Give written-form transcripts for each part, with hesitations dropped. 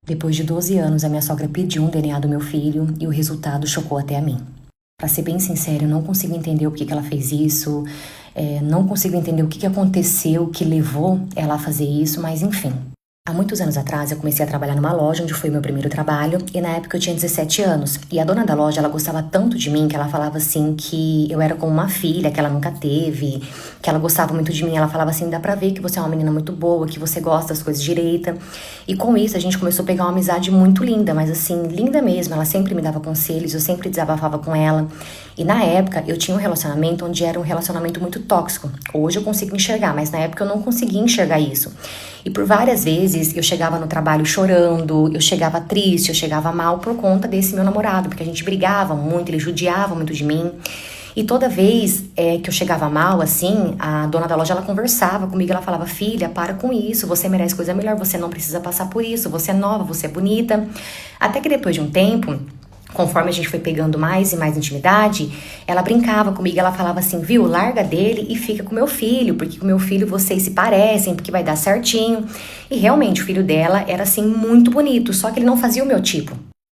Depois de 12 anos, a minha sogra pediu um DNA do meu filho e o resultado chocou até a mim. Pra ser bem sincero, eu não consigo entender o que ela fez isso, não consigo entender o que aconteceu que levou ela a fazer isso, mas enfim. Há muitos anos atrás, eu comecei a trabalhar numa loja onde foi meu primeiro trabalho e na época eu tinha 17 anos. E a dona da loja, ela gostava tanto de mim que ela falava assim que eu era como uma filha que ela nunca teve, que ela gostava muito de mim. Ela falava assim, dá pra ver que você é uma menina muito boa, que você gosta das coisas direita. E com isso a gente começou a pegar uma amizade muito linda, mas assim, linda mesmo. Ela sempre me dava conselhos, eu sempre desabafava com ela. E na época eu tinha um relacionamento onde era um relacionamento muito tóxico. Hoje eu consigo enxergar, mas na época eu não conseguia enxergar isso. E por várias vezes eu chegava no trabalho chorando, eu chegava triste, eu chegava mal por conta desse meu namorado, porque a gente brigava muito, ele judiava muito de mim. E toda vez que eu chegava mal, assim, a dona da loja, ela conversava comigo, ela falava, filha, para com isso, você merece coisa melhor, você não precisa passar por isso, você é nova, você é bonita. Até que depois de um tempo, conforme a gente foi pegando mais e mais intimidade, ela brincava comigo, ela falava assim, viu, larga dele e fica com meu filho, porque com meu filho vocês se parecem, porque vai dar certinho. E realmente o filho dela era assim muito bonito, só que ele não fazia o meu tipo.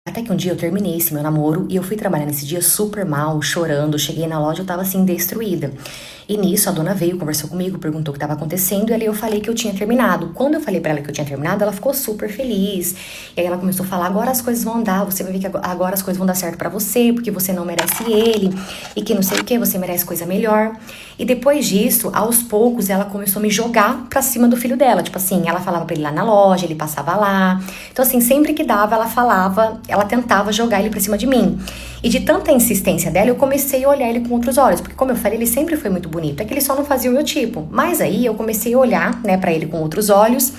Até que um dia eu terminei esse meu namoro e eu fui trabalhar nesse dia super mal, chorando, cheguei na loja, eu tava assim destruída. E nisso a dona veio, conversou comigo, perguntou o que estava acontecendo e ali eu falei que eu tinha terminado. Quando eu falei pra ela que eu tinha terminado, ela ficou super feliz. E aí ela começou a falar, agora as coisas vão andar, você vai ver que agora as coisas vão dar certo pra você, porque você não merece ele, e que não sei o que, você merece coisa melhor. E depois disso, aos poucos, ela começou a me jogar pra cima do filho dela. Tipo assim, ela falava pra ele lá na loja, ele passava lá. Então assim, sempre que dava, ela falava, ela tentava jogar ele pra cima de mim. E de tanta insistência dela, eu comecei a olhar ele com outros olhos. Porque como eu falei, ele sempre foi muito bonito. É que ele só não fazia o meu tipo. Mas aí eu comecei a olhar, né, pra ele com outros olhos.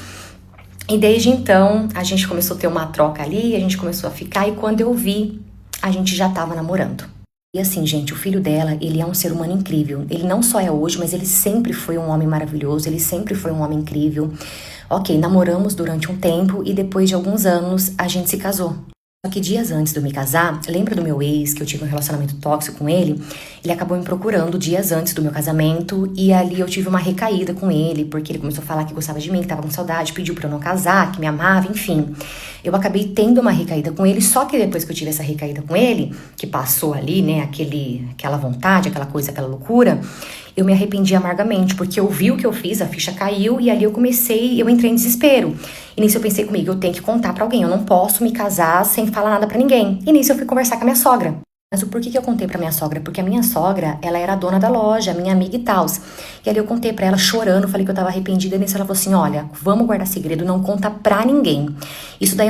E desde então, a gente começou a ter uma troca ali, a gente começou a ficar. E quando eu vi, a gente já tava namorando. E assim, gente, o filho dela, ele é um ser humano incrível. Ele não só é hoje, mas ele sempre foi um homem maravilhoso. Ele sempre foi um homem incrível. Ok, namoramos durante um tempo e depois de alguns anos, a gente se casou. Só que dias antes de eu me casar, lembra do meu ex, que eu tive um relacionamento tóxico com ele? Ele acabou me procurando dias antes do meu casamento e ali eu tive uma recaída com ele, porque ele começou a falar que gostava de mim, que tava com saudade, pediu pra eu não casar, que me amava, enfim. Eu acabei tendo uma recaída com ele, só que depois que eu tive essa recaída com ele, que passou ali, né, aquela vontade, aquela coisa, aquela loucura, eu me arrependi amargamente, porque eu vi o que eu fiz, a ficha caiu e ali eu entrei em desespero. E nisso eu pensei comigo, eu tenho que contar pra alguém, eu não posso me casar sem falar nada pra ninguém. E nisso eu fui conversar com a minha sogra. Mas o porquê que eu contei pra minha sogra? Porque a minha sogra, ela era a dona da loja, minha amiga e tal. E ali eu contei pra ela chorando, falei que eu tava arrependida. E nisso ela falou assim, olha, vamos guardar segredo, não conta pra ninguém. Isso daí é um